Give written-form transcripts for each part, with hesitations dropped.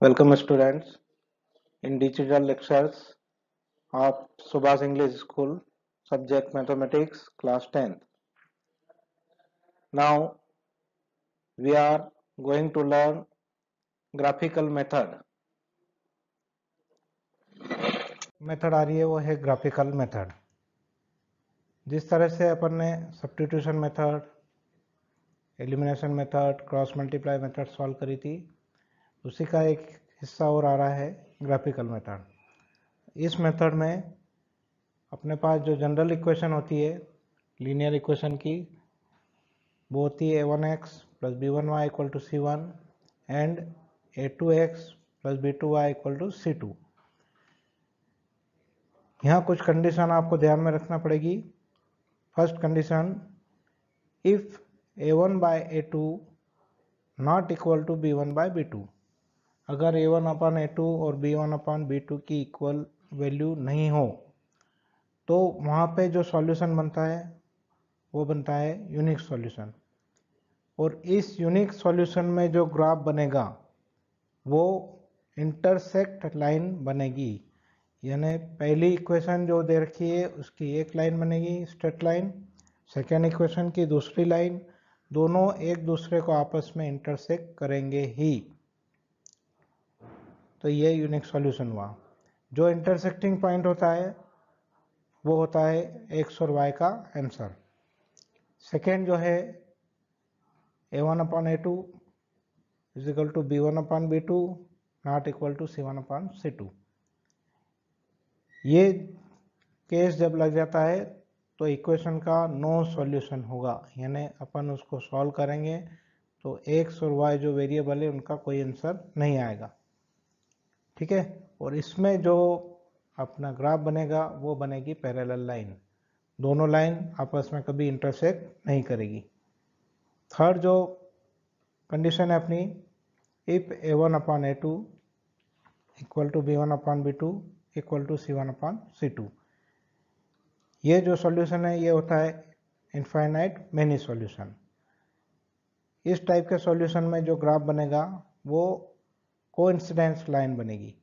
Welcome students in digital lectures of Subhas English School, subject mathematics, class 10th. Now we are going to learn graphical method. Method आ रही है वो है graphical method. जिस तरह से अपन ने substitution method, elimination method, cross multiply method solve करी थी, उसी का एक हिस्सा और आ रहा है ग्राफिकल मेथड। इस मेथड में अपने पास जो जनरल इक्वेशन होती है लीनियर इक्वेशन की, वो होती है a1x plus b1y equal to c1 and a2x plus b2y equal to c2। यहाँ कुछ कंडीशन आपको ध्यान में रखना पड़ेगी। First condition, if a1 by a2 not equal to b1 by b2। अगर a1 अपन a2 और b1 अपन b2 की इक्वल वैल्यू नहीं हो तो वहाँ पे जो सॉल्यूशन बनता है वो बनता है यूनिक सॉल्यूशन। और इस यूनिक सॉल्यूशन में जो ग्राफ बनेगा वो इंटरसेक्ट लाइन बनेगी। यानी पहली इक्वेशन जो दे रखी है उसकी एक लाइन बनेगी स्ट्रेट लाइन, सेकेंड इक्वेशन की दूसरी लाइन, दोनों एक दूसरे को आपस में इंटरसेक्ट करेंगे ही, तो ये यूनिक सॉल्यूशन हुआ। जो इंटरसेक्टिंग पॉइंट होता है वो होता है एक्स और वाई का आंसर। सेकेंड जो है a1 upon a2 is equal to b1 upon b2 not equal to c1 upon c2। ये केस जब लग जाता है तो इक्वेशन का नो सॉल्यूशन होगा, यानी अपन उसको सॉल्व करेंगे तो x और y जो वेरिएबल है उनका कोई आंसर नहीं आएगा। ठीक है। और इसमें जो अपना ग्राफ बनेगा वो बनेगी पैरेलल लाइन, दोनों लाइन आपस में कभी इंटरसेक्ट नहीं करेगी। थर्ड जो कंडीशन है अपनी, if a1 upon a2 equal to b1 upon b2 equal to c1 upon c2। ये जो सॉल्यूशन है ये होता है इनफाइनाइट मेनी सॉल्यूशन। इस टाइप के सॉल्यूशन में जो ग्राफ बनेगा वो कोइंसिडेंस लाइन बनेगी,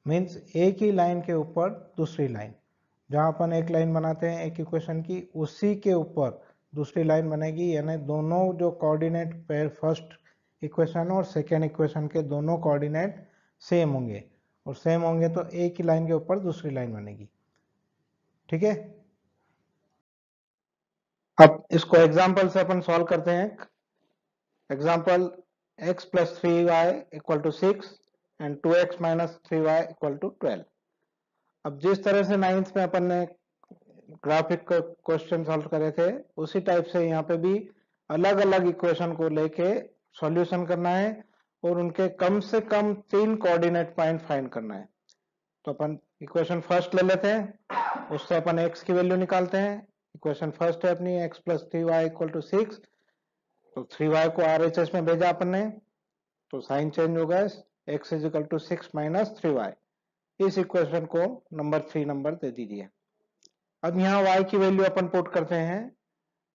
मीन्स एक ही लाइन के ऊपर दूसरी लाइन। जहाँ अपन एक लाइन बनाते हैं एक इक्वेशन की, उसी के ऊपर दूसरी लाइन बनेगी, यानी दोनों जो कोऑर्डिनेट पेयर फर्स्ट इक्वेशन और सेकेंड इक्वेशन के दोनों कोऑर्डिनेट सेम होंगे, और सेम होंगे तो एक ही लाइन के ऊपर दूसरी लाइन बनेगी। ठीक है। अब इसको एग्जाम्पल से अपन सॉल्व करते हैं। Example x plus 3y equal to 6 and 2x minus 3y equal to 12। अब जिस तरह से 9th में अपन ने ग्राफिक क्वेश्चन सॉल्व करे थे उसी टाइप से यहाँ पे भी अलग अलग इक्वेशन को लेके सॉल्यूशन करना है और उनके कम से कम 3 कोऑर्डिनेट पॉइंट फाइंड करना है। तो अपन इक्वेशन फर्स्ट ले लेते हैं, उससे अपन x की वैल्यू निकालते हैं। इक्वेशन फर्स्ट है अपनी x plus 3y equal to 6, तो 3y को RHS में भेजा अपन ने तो साइन चेंज होगा, x is equal to 6 minus 3y। इस इक्वेशन को नंबर 3 नंबर दे दीजिए। अब यहाँ y की वैल्यू अपन पुट करते हैं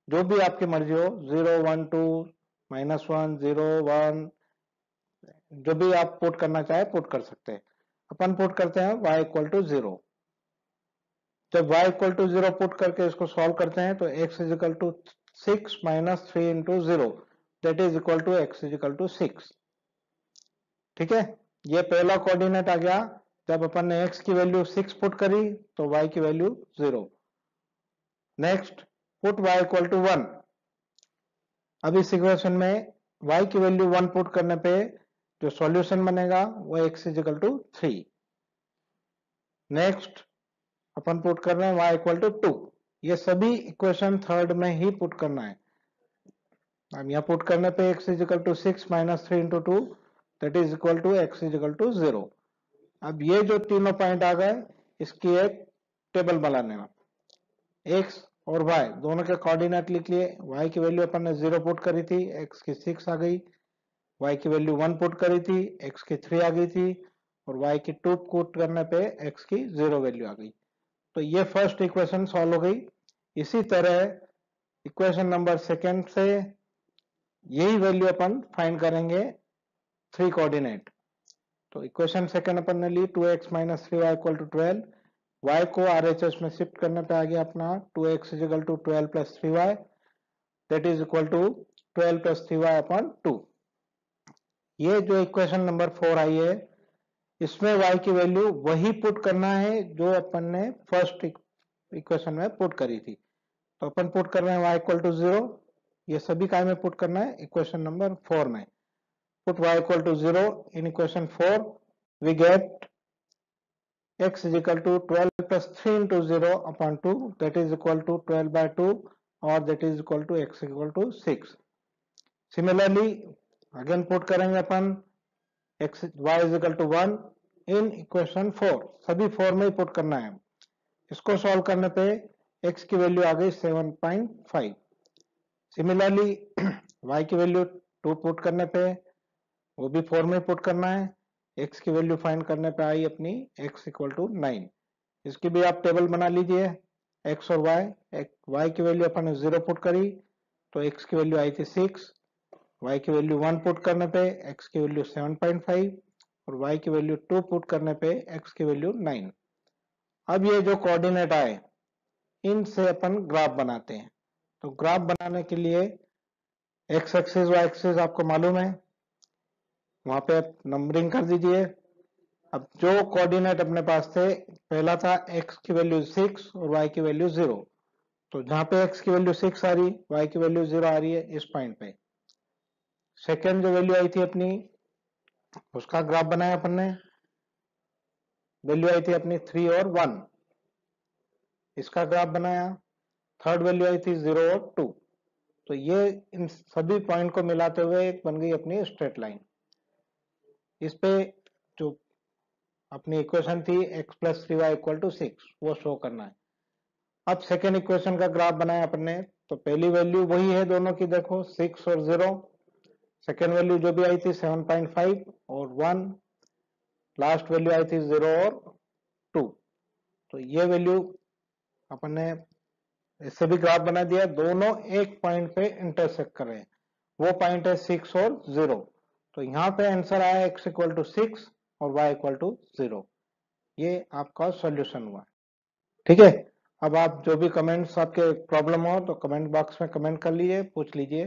जो भी आपकी मर्जी हो, 0 1 2 -1 0 1, जो भी आप पुट करना चाहे पुट कर सकते हैं। अपन पुट करते हैं y इक्वल टू 0। जब y इक्वल टू 0 पुट करके इसको सॉल्व करते हैं तो x is equal to 6 minus 3 into 0 that is equal to x is equal to 6। ठीक है। ये पहला कोऑर्डिनेट आ गया। जब अपन ने x की वैल्यू 6 पुट करी तो y की value 0। Next put y equal to 1। अब इस इक्वेशन में y की वैल्यू 1 पुट करने पे जो सॉल्यूशन बनेगा वो x is equal to 3। Next अपन पुट कर रहे हैं y इक्वल टू 2। ये सभी इक्वेशन थर्ड में ही पुट करना है। अब यहाँ पुट करने पे x is equal to 6 minus 3 into 2 that is equal to x is equal to 0। अब ये जो तीनों पॉइंट आ गए इसकी एक टेबल बनाने में, x और y दोनों के कोऑर्डिनेट लिख लिए। y की वैल्यू अपन ने 0 पुट करी थी, x की 6 आ गई। y की वैल्यू 1 पुट करी थी, x की 3 आ गई थी, और y की 2 पुट करने पे x की 0 वैल्यू आ गई। तो ये फर्स्ट इक्वेशन सॉल्व हो गई। इसी तरह इक्वेशन नंबर सेकेंड से यही वैल्यू अपन फाइंड करेंगे 3 कोऑर्डिनेट। तो इक्वेशन सेकंड अपन ने ली 2x minus 3y equal to 12, y को RHS में शिफ्ट करने पे आ गया अपना 2x is equal to 12 plus 3y, that is equal to 12 plus 3y upon 2। ये जो इक्वेशन नंबर 4 आई है, इसमें y की वैल्यू वही पुट करना है जो अपन ने फर्स्ट इक्वेशन में पुट करी थी। तो अपन पुट कर रहे हैं y इक्वल टू 0, ये सभी काय में पुट करना है, इक्वेशन नंबर 4 में। Put y equal to 0 in equation 4, we get x is equal to 12 plus 3 into 0 upon 2, that is equal to 12 by 2, or that is equal to x equal to 6. Similarly, again put करेंगे अपन x y is equal to 1 in equation 4, सभी 4 में ही put करना है। इसको solve करने पे x की value आ गई 7.5। सिमिलरली y की वैल्यू 2 पुट करने पे वो भी 4 में पुट करना है, x की वैल्यू फाइंड करने पे आई अपनी x इक्वल टू 9। इसकी भी आप टेबल बना लीजिए, x और y की वैल्यू अपन ने 0 पुट करी तो x की वैल्यू आई थी 6, y की वैल्यू 1 पुट करने पे x की वैल्यू 7.5 और y की वैल्यू 2 पुट करने पे x की वैल्यू 9। अब ये जो कोऑर्डिनेट आए इनसे अपन ग्राफ बनाते हैं। तो ग्राफ बनाने के लिए x एक्सिस y एक्सिस आपको मालूम है, वहां पे आप नंबरिंग कर दीजिए। अब जो कोऑर्डिनेट अपने पास थे, पहला था x की वैल्यू 6 और y की वैल्यू 0, तो जहां पे x की वैल्यू 6 आ रही, y की वैल्यू 0 आ रही है इस पॉइंट पे। सेकेंड जो वैल्यू आई थी अपनी, उसका ग्राफ बनाया अपन ने, वैल्यू आई थी अपनी 3 और 1, इसका ग्राफ बनाया। थर्ड वैल्यू आई थी 0 और 2, तो ये इन सभी पॉइंट को मिलाते हुए एक बन गई अपनी स्ट्रेट लाइन। इस पे जो अपनी इक्वेशन थी x plus 3y equal to 6, वो शो करना है। अब सेकेंड इक्वेशन का ग्राफ बनाया अपन ने, तो पहली वैल्यू वही है दोनों की, देखो 6 और 0। सेकेंड वैल्यू जो भी आई थी 7.5 और 1, लास्ट वैल्यू आई थी 0 और 2। तो ये वैल्यू अपन ने इससे भी ग्राफ बना दिया, दोनों एक पॉइंट पे इंटरसेक्ट कर रहे हैं, वो पॉइंट है 6 और 0। तो यहाँ पे आंसर आया x इक्वल टू 6 और y इक्वल टू 0। ये आपका सॉल्यूशन हुआ। ठीक है, अब आप जो भी कमेंट्स आपके प्रॉब्लम हो तो कमेंट बॉक्स में कमेंट कर लीजिए, पूछ लीजिए।